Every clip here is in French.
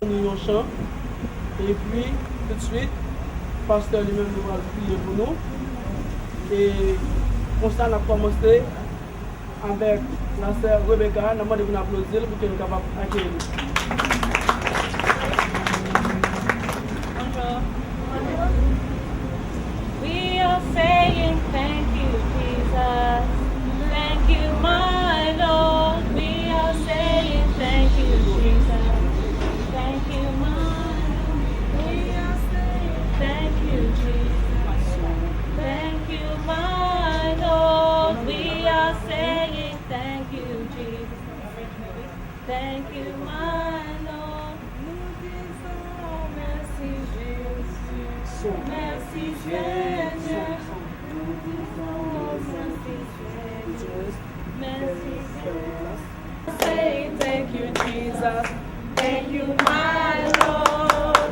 Nous un chant et puis tout de suite, le pasteur lui-même nous va prier pour nous. Et comme ça, on a commencé avec la sœur Rebecca. Nous demandons de applaudir pour qu'elle soit capable d'accueillir. Bonjour. We are saying thank you, Jesus. Thank you, my Lord. We are saying thank you, Jesus. Thank you, my Lord. We are saying thank you, Jesus. Thank you, my Lord. We are saying thank you, Jesus. Thank you, my Lord. Nous disons merci, Jésus. Merci, Seigneur. Nous disons merci, Jésus. Merci, Jésus. Say thank you, Jesus. Thank you, my Lord.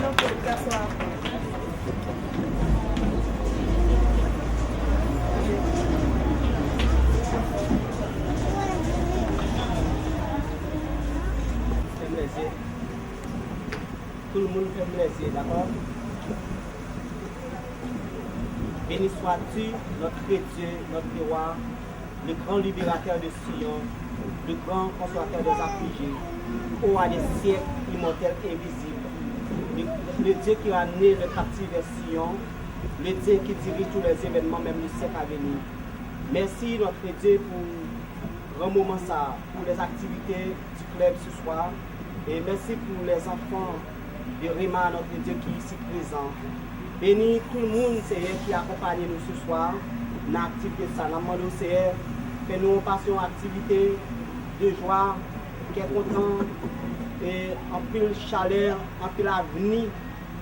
Non, pour le s'asseoir. Tout le monde fait plaisir, d'accord? Béni sois-tu, notre Dieu, notre roi, le grand libérateur de Sion, le grand consolateur des affligés, roi des siècles, immortel et invisible. Le Dieu qui a amené le captif vers Sion, le Dieu qui dirige tous les événements, même le siècle à venir. Merci notre Dieu pour un moment ça, pour les activités du club ce soir. Et merci pour les enfants de Rima, notre Dieu qui est ici présent. Bénis tout le monde, Seigneur, qui accompagne nous ce soir dans l'activité de ça. Nous demandons, Seigneur, que nous passions activité de joie, qui est content, et en pile chaleur, en pile avenir.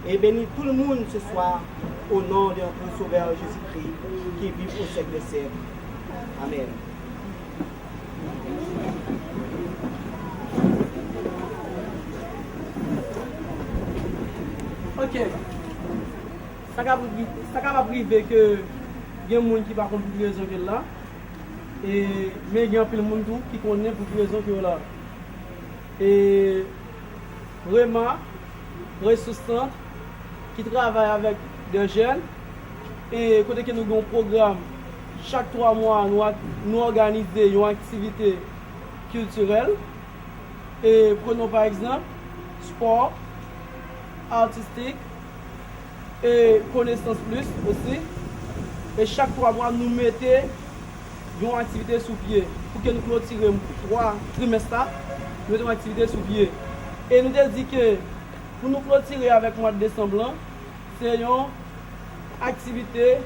Et bénis tout le monde ce soir au nom de notre Sauveur Jésus-Christ qui vit au siècle des siècles. Amen. Ok. Ça va priver que il y a des gens qui ne pas pour raison que là. Mais il y a plein de monde qui connaît pour raison que là. Et vraiment, ressourçante, qui travaille avec des jeunes. Et côté que nous avons un programme, chaque 3 mois, nous organisons une activité culturelle. Et prenons par exemple, sport, artistique et connaissance plus aussi. Et chaque 3 mois, nous mettons une activité sous pied pour que nous clôturions 3 trimestres. Nous mettons une activité sous pied. Et nous avons dit que pour nous clôturer avec le mois de décembre, c'est une activité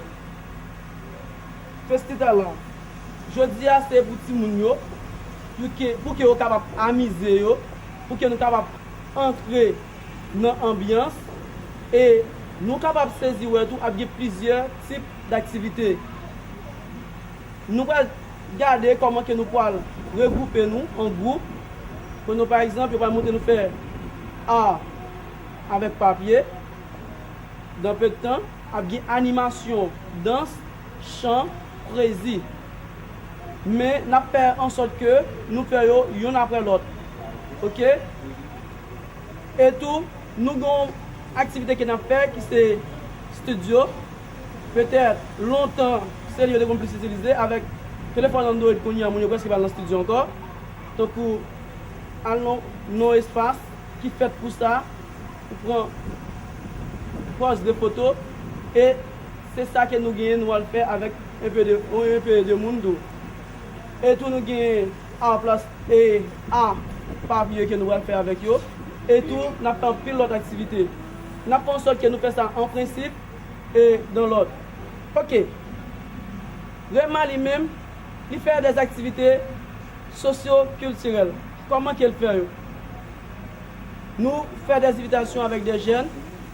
festival. Je dis à ces petits gens pour que nous soyons capables d'amuser, pour que nous soyons capables d'entrer dans l'ambiance et nous sommes capables de saisir tout plusieurs types d'activités. Nous allons regarder comment que nous pouvons regrouper nous en groupe. Pour nous, par exemple, nous allons faire art avec papier. Dans peu de temps, avec animation, danse, chant, poésie. Mais nous faisons en sorte que nous faisons l'un après l'autre. Ok? Et tout, nous avons une activité que nous fait qui c'est studio. Peut-être longtemps, c'est lieu de plus utilisé avec téléphone Android qu'on y a, on presque pas dans le studio encore. Donc, allons nos espaces qui fait pour ça, pour prendre pose de photos. Et c'est ça que nous gagnons, nous allons faire avec un peu de monde. Et tout nous gagnons en place et en papier que nous allons faire avec eux. Et tout, nous avons fait l'autre activité. Nous avons en sorte que nous faisons ça en principe et dans l'autre. Ok. Vraiment lui-même, il fait des activités socio-culturelles. Comment qu'il fait? Nous faisons des invitations avec des jeunes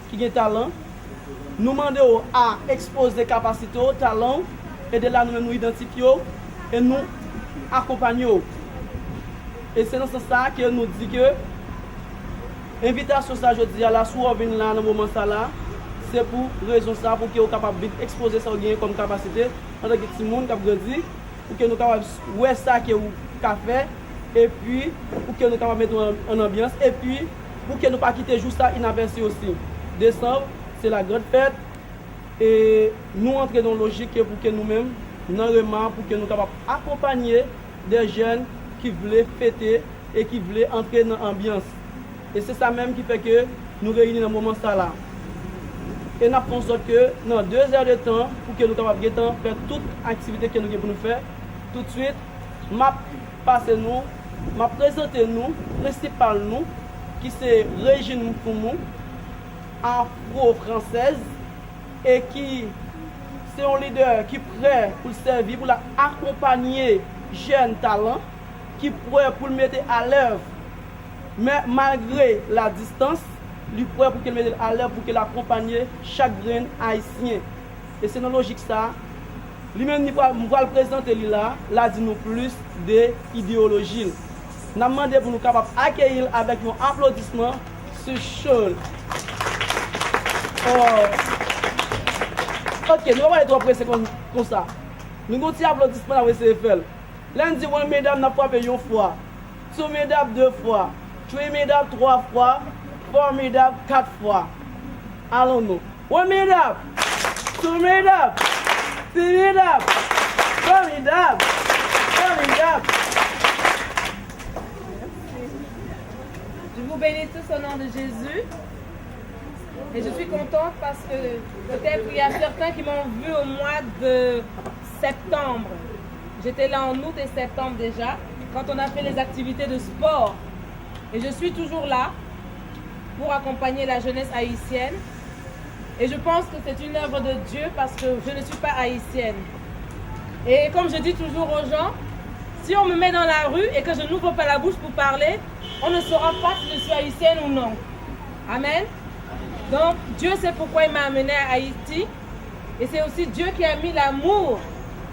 qui ont talent. Nous demandons à exposer des capacités, talents, et de là nous identifions et nous accompagnons. Et c'est dans ce sens que nous disons que l'invitation, ça, je dis, à la souveraine là, dans le moment ça là, c'est pour raison ça, pour que vous soyez capable d'exposer ça comme capacité, en tant que petit monde qui a grandi, pour que nous soyons capables de voir ça que vous avez fait, et puis pour que nous puissions mettre en ambiance, et puis pour que nous ne pas quitter juste ça inaperçu aussi. Décembre, c'est la grande fête, et nous entrons dans la logique pour que nous-mêmes, nous remarquons, pour que nous puissions accompagner des jeunes qui veulent fêter et qui veulent entrer dans l'ambiance. Et c'est ça même qui fait que nous réunissons dans le moment ça là. Et nous avons en sorte que dans 2 heures de temps, pour que nous puissions faire toute activité que nous avons pour nous faire, tout de suite, m'a présenté nous, principal nous, qui c'est Régine Mpoumou, afro-française, et qui c'est un leader qui est prêt pour servir, pour accompagner jeunes talents, qui est prêt pour le mettre à l'œuvre, mais malgré la distance, lui prêt pour qu'il mette à l'œuvre, pour qu'il accompagne chaque grain haïtien. Et c'est dans la logique ça. Lui-même, nous va le présenter là, dit nous plus d'idéologie. Nous avons demandé pour nous capables d'accueillir avec un applaudissement ce show. Ok, nous allons être trop pressés comme ça. Nous avons un petit applaudissement avec CFL. Lundi, one mesdames n'a pas payé une fois. 2 mesdames 2 fois. 3 mesdames 3 fois. 4 mesdames 4 fois. Allons-nous. 1 mesdames. 2 mesdames. 6 mesdames. 3 mesdames. 4 mesdames. Je vous bénis tous au nom de Jésus. Et je suis contente parce que peut-être il y a certains qui m'ont vu au mois de septembre. J'étais là en août et septembre déjà, quand on a fait les activités de sport. Et je suis toujours là pour accompagner la jeunesse haïtienne. Et je pense que c'est une œuvre de Dieu parce que je ne suis pas haïtienne. Et comme je dis toujours aux gens, si on me met dans la rue et que je n'ouvre pas la bouche pour parler, on ne saura pas si je suis haïtienne ou non. Amen. Donc Dieu sait pourquoi il m'a amené à Haïti. Et c'est aussi Dieu qui a mis l'amour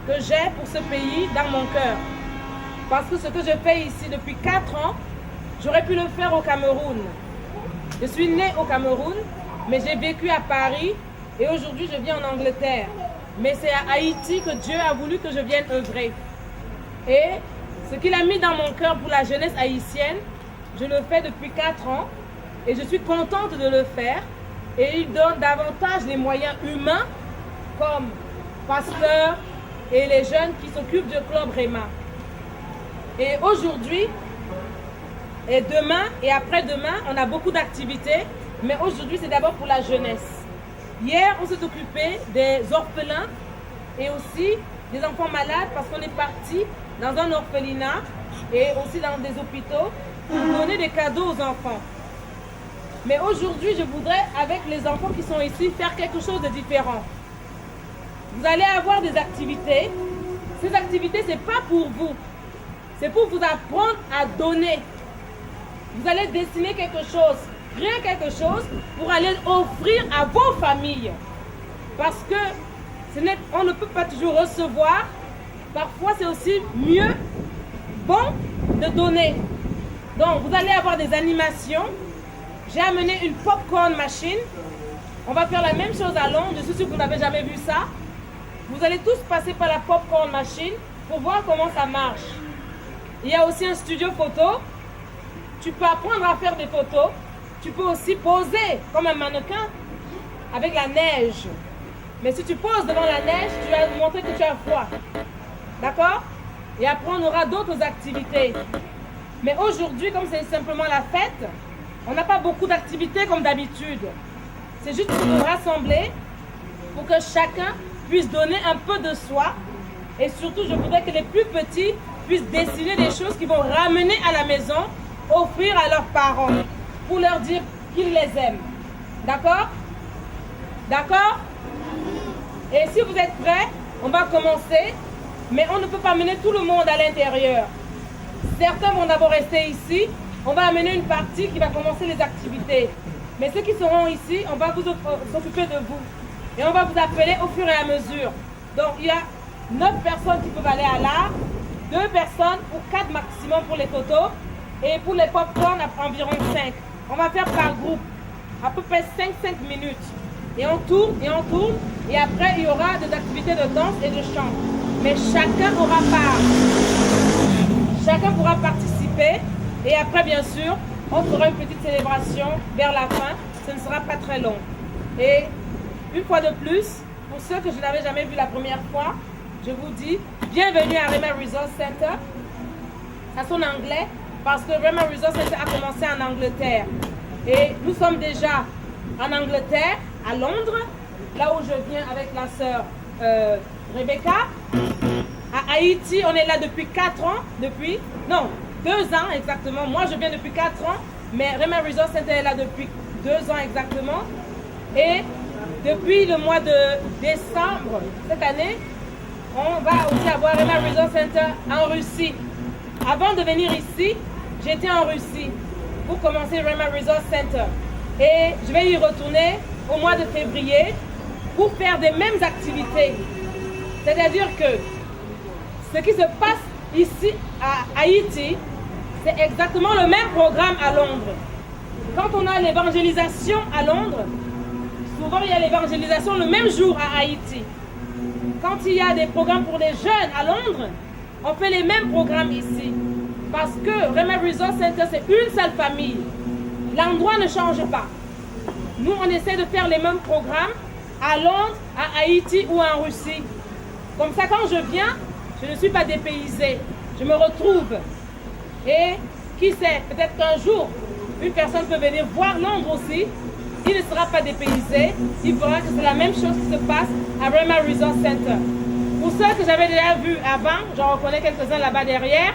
que j'ai pour ce pays dans mon cœur. Parce que ce que je fais ici depuis 4 ans, j'aurais pu le faire au Cameroun. Je suis née au Cameroun, mais j'ai vécu à Paris et aujourd'hui je vis en Angleterre. Mais c'est à Haïti que Dieu a voulu que je vienne œuvrer. Et ce qu'il a mis dans mon cœur pour la jeunesse haïtienne, je le fais depuis 4 ans et je suis contente de le faire. Et il donne davantage les moyens humains comme pasteur et les jeunes qui s'occupent du club Réma. Et aujourd'hui, et demain et après-demain, on a beaucoup d'activités, mais aujourd'hui c'est d'abord pour la jeunesse. Hier, on s'est occupé des orphelins et aussi des enfants malades parce qu'on est parti dans un orphelinat et aussi dans des hôpitaux pour donner des cadeaux aux enfants. Mais aujourd'hui, je voudrais, avec les enfants qui sont ici, faire quelque chose de différent. Vous allez avoir des activités. Ces activités, ce n'est pas pour vous. C'est pour vous apprendre à donner. Vous allez dessiner quelque chose, créer quelque chose pour aller offrir à vos familles. Parce que on ne peut pas toujours recevoir. Parfois, c'est aussi mieux, bon, de donner. Donc, vous allez avoir des animations. J'ai amené une popcorn machine. On va faire la même chose à Londres. Je suis sûre que vous n'avez jamais vu ça. Vous allez tous passer par la popcorn machine pour voir comment ça marche. Il y a aussi un studio photo. Tu peux apprendre à faire des photos. Tu peux aussi poser comme un mannequin avec la neige. Mais si tu poses devant la neige, tu vas montrer que tu as froid. D'accord? Et après, on aura d'autres activités. Mais aujourd'hui, comme c'est simplement la fête, on n'a pas beaucoup d'activités comme d'habitude. C'est juste pour nous rassembler, pour que chacun puisse donner un peu de soi. Et surtout, je voudrais que les plus petits puissent dessiner des choses qu'ils vont ramener à la maison, offrir à leurs parents, pour leur dire qu'ils les aiment. D'accord? D'accord? Et si vous êtes prêts, on va commencer. Mais on ne peut pas amener tout le monde à l'intérieur. Certains vont d'abord rester ici. On va amener une partie qui va commencer les activités. Mais ceux qui seront ici, on va s'occuper de vous. Et on va vous appeler au fur et à mesure. Donc il y a 9 personnes qui peuvent aller à l'art, 2 personnes ou 4 maximum pour les photos. Et pour les pop-corn, environ 5. On va faire par groupe, à peu près 5 minutes. Et on tourne, et on tourne. Et après, il y aura des activités de danse et de chant. Mais chacun aura part. Chacun pourra participer. Et après, bien sûr, on fera une petite célébration vers la fin. Ce ne sera pas très long. Et une fois de plus, pour ceux que je n'avais jamais vu la première fois, je vous dis bienvenue à Rhema Resource Center. Ça sonne anglais parce que Rhema Resource Center a commencé en Angleterre. Et nous sommes déjà en Angleterre, à Londres, là où je viens avec la sœur Rebecca. À Haïti, on est là depuis 4 ans, 2 ans exactement. Moi, je viens depuis 4 ans, mais Rhema Resource Center est là depuis 2 ans exactement. Et depuis le mois de décembre cette année, on va aussi avoir Rhema Resource Center en Russie. Avant de venir ici, j'étais en Russie pour commencer Rhema Resource Center. Et je vais y retourner au mois de février pour faire des mêmes activités. C'est-à-dire que ce qui se passe ici à Haïti, c'est exactement le même programme à Londres. Quand on a l'évangélisation à Londres, souvent il y a l'évangélisation le même jour à Haïti. Quand il y a des programmes pour les jeunes à Londres, on fait les mêmes programmes ici. Parce que Rhema Resource Center, c'est une seule famille. L'endroit ne change pas. Nous, on essaie de faire les mêmes programmes à Londres, à Haïti ou en Russie. Comme ça, quand je viens, je ne suis pas dépaysée. Je me retrouve. Et qui sait, peut-être qu'un jour, une personne peut venir voir Londres aussi. Il ne sera pas dépaysé. Il verra que c'est la même chose qui se passe à Rhema Resource Center. Pour ceux que j'avais déjà vus avant, j'en reconnais quelques-uns là-bas derrière.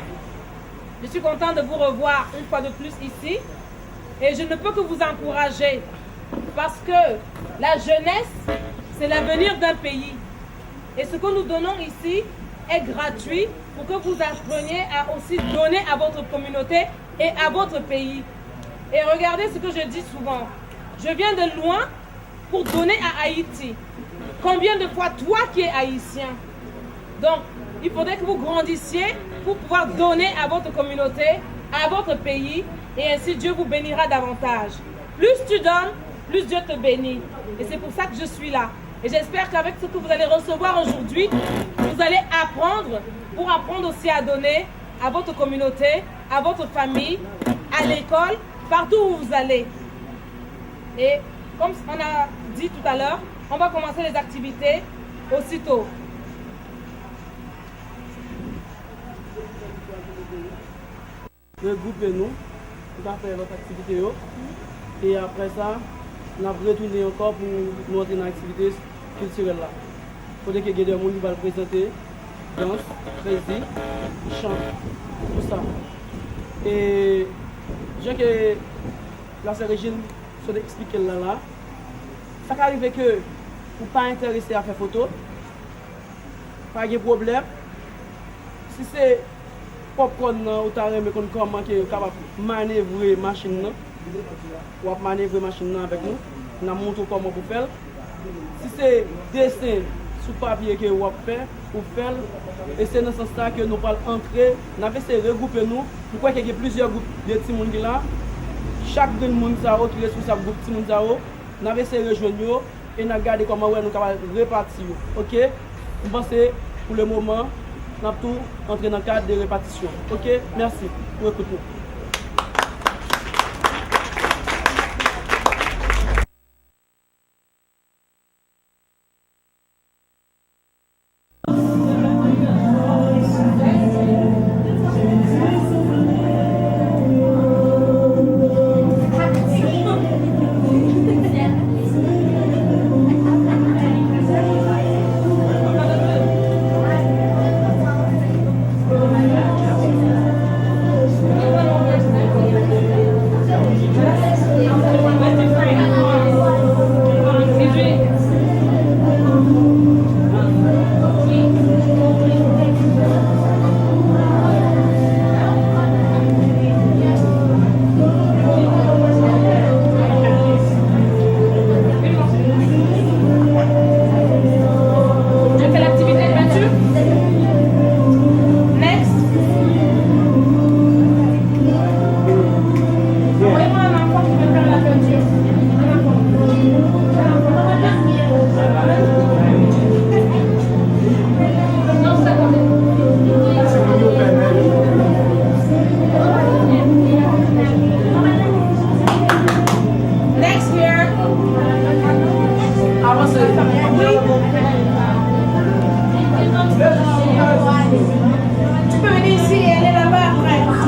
Je suis contente de vous revoir une fois de plus ici. Et je ne peux que vous encourager. Parce que la jeunesse, c'est l'avenir d'un pays. Et ce que nous donnons ici est gratuit pour que vous appreniez à aussi donner à votre communauté et à votre pays. Et regardez ce que je dis souvent. Je viens de loin pour donner à Haïti. Combien de fois toi qui es haïtien? Donc, il faudrait que vous grandissiez pour pouvoir donner à votre communauté, à votre pays, et ainsi Dieu vous bénira davantage. Plus tu donnes, plus Dieu te bénit. Et c'est pour ça que je suis là. Et j'espère qu'avec ce que vous allez recevoir aujourd'hui, vous allez apprendre pour apprendre aussi à donner à votre communauté, à votre famille, à l'école, partout où vous allez. Et comme on a dit tout à l'heure, on va commencer les activités aussitôt. Regroupez-nous pour faire votre activité. Et après ça, on va retourner encore pour nous entrer dans l'activité culturelle là. Il faudrait qu'il y ait des gens qui vont présenter, danse, poésie, chant, tout ça. Et je que la sœur Régine se expliquer là, ça peut arriver que vous pas intéressé à faire photo, pas de problème. Si c'est popcorn ou taré mais comment que capable manœuvrer machine ou manœuvrer machine avec nous, nous montrons comment vous faire. Si c'est dessin sur papier que vous faire, vous faire et c'est dans ce sens que nous allons entrer, nous allons essayer de regrouper nous. Pourquoi il y a plusieurs groupes de petits monde là. Chaque monde qui est sur ce groupe de petits monde, nous allons essayer de rejoindre et nous regarder comment nous allons répartir. OK? Vous pensez pour le moment nous avons tout entré dans le cadre de répartition. OK? Merci pour écouter.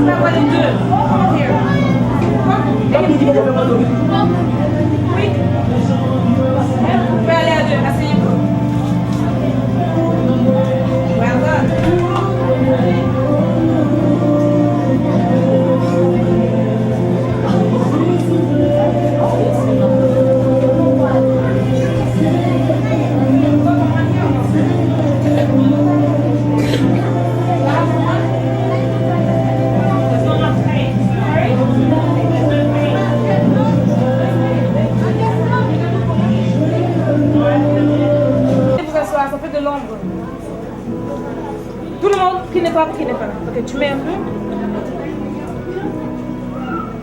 la voie les deux. Come here. Oui. Vous pouvez aller à deux. Asseyez-vous. Well done. Ça fait de l'ombre. Tout le monde qui n'est pas là. Ok, tu mets un peu.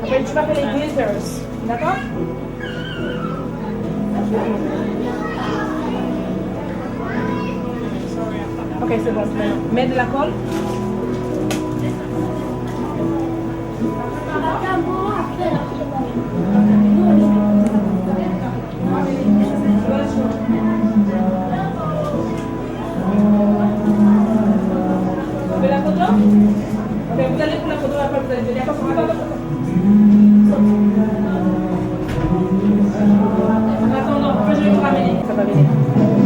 Après, tu vas faire les glitters. D'accord? Ok, c'est bon. Mets de la colle. Vous voulez la photo? Ok, vous allez pour la photo, après vous allez venir. Attends, non, après je vais vous ramener. Ça va venir.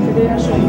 C'est déjà chaud.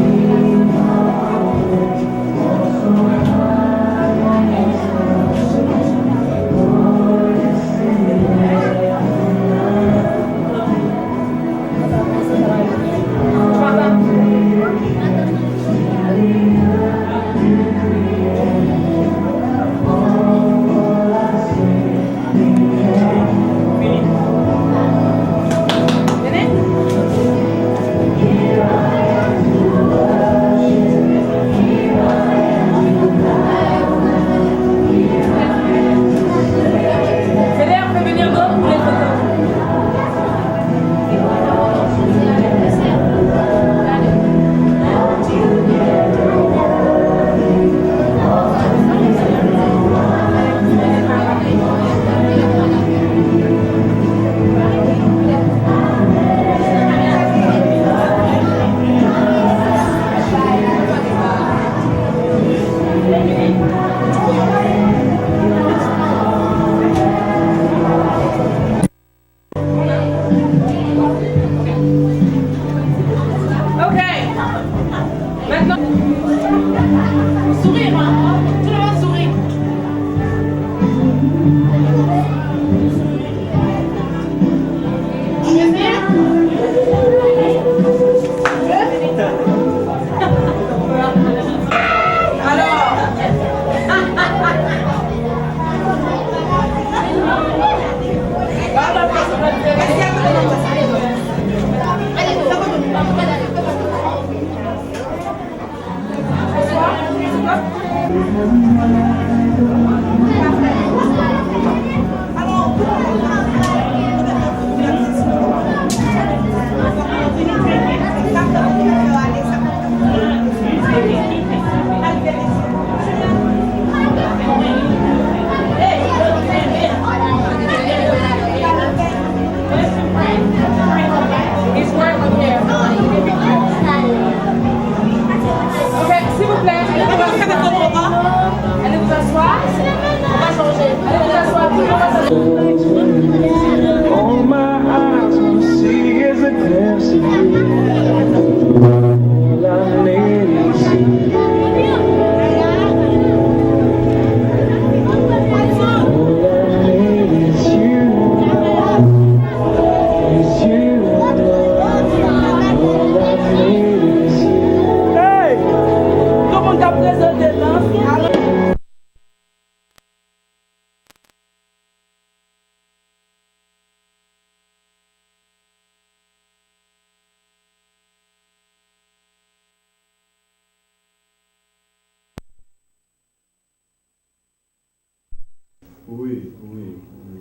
Oui, oui, oui.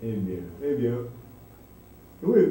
Eh bien, eh bien. Oui.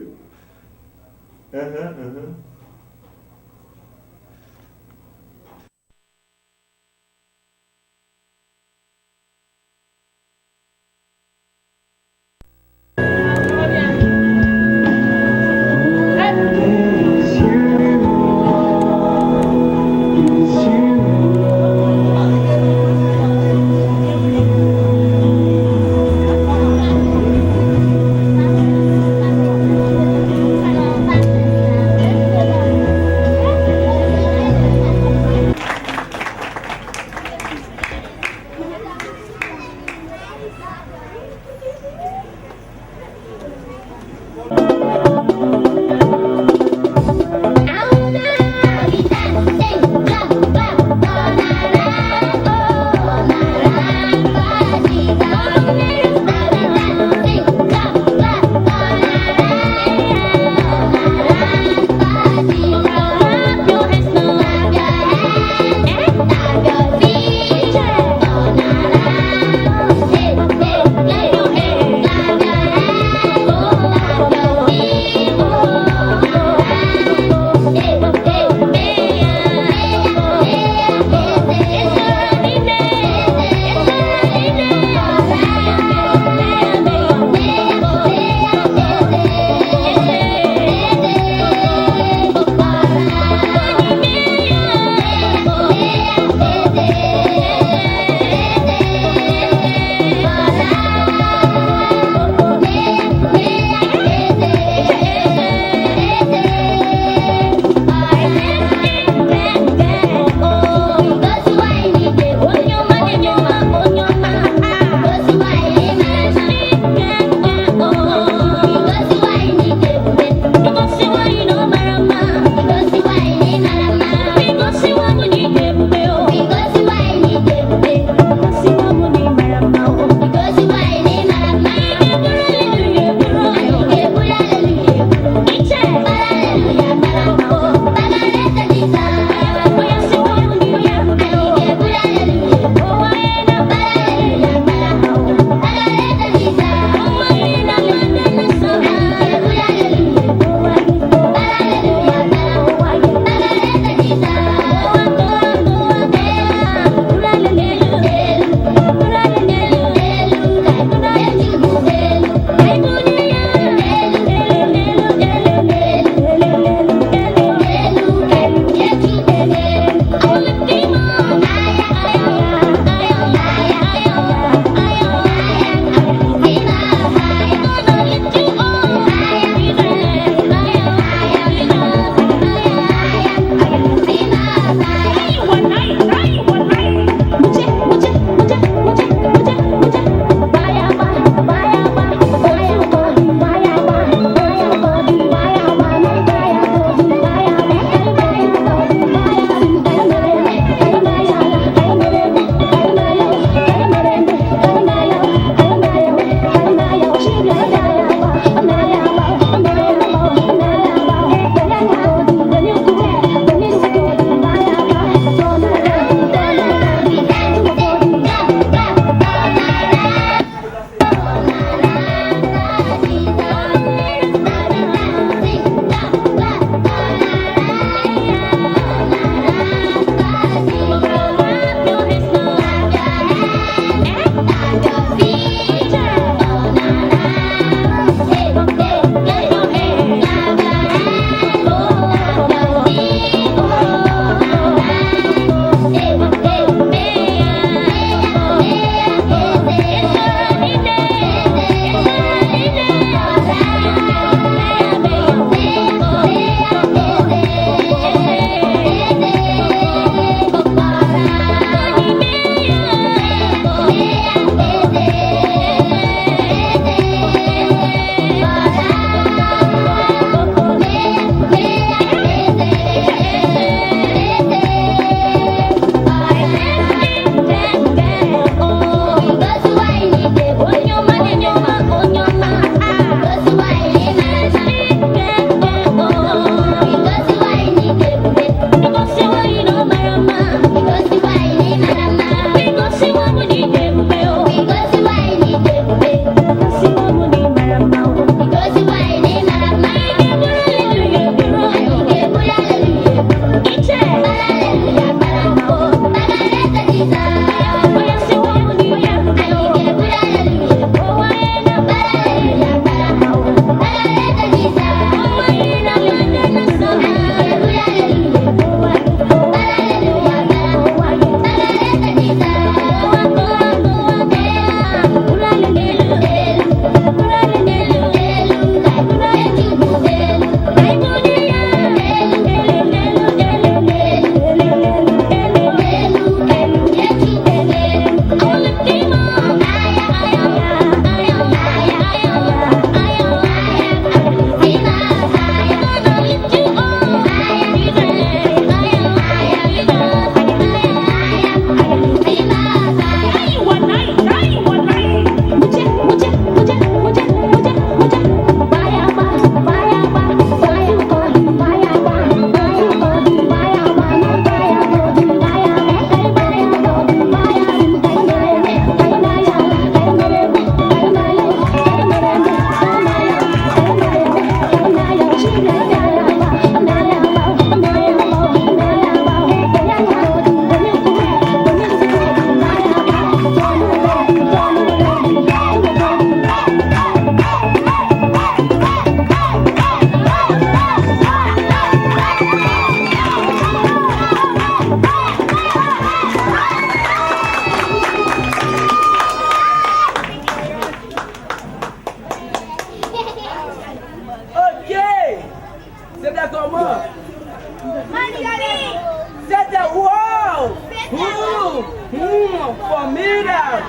Formidable!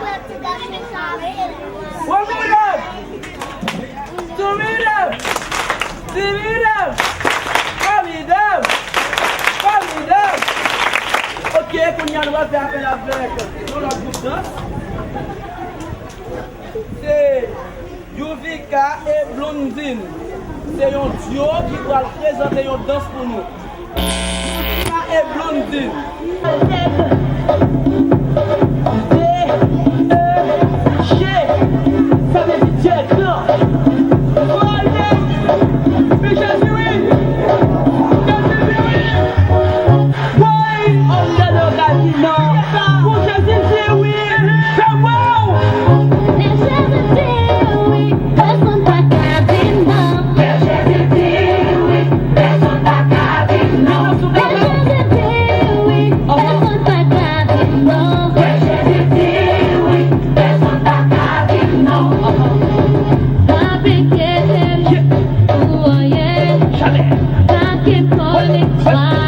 Formidable! Formidable! Formidable! Formidable! Formidable! Ok, qu'on y a, on va faire appel avec notre puissance. C'est Yuvika et Blondine. C'est un duo qui doit présenter une danse pour nous. Yuvika et Blondine. Ça veut dire directeur. Mais je suis oui. Oui, on a le casino. Pour je dis oui. C'est wow. Bye.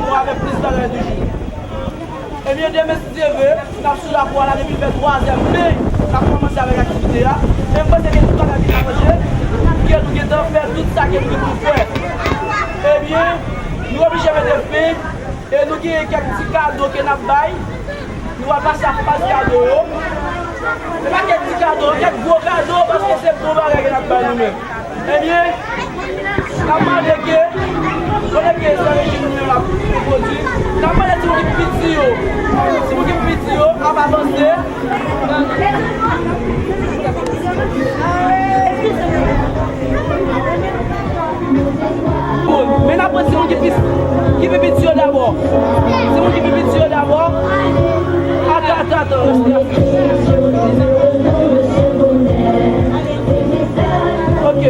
moi avec plus de l'heure du jour. Eh bien, demain, si Dieu veut, nous sommes sous la voie là depuis le 3e mai, nous avons commencé avec l'activité là. Et moi, c'est que tout le monde a dit à manger, que nous devons faire tout ça que nous devons faire. Eh bien, nous sommes obligés de mettre filles et nous avons quelques petits cadeaux que nous avons. Nous allons passer à face cadeau. Ce n'est pas quelques petits cadeaux, quelques gros cadeaux parce que c'est pour nous que nous avons nous-mêmes. Eh bien, nous avons demandé que on est que ça régime nous la produit. Nous avons demandé si vous avez petit, si vous avez petit, on va avancer. Bon, mais après si vous qui fait petit d'abord. Si vous qui fait petit d'abord. Attends. Ok.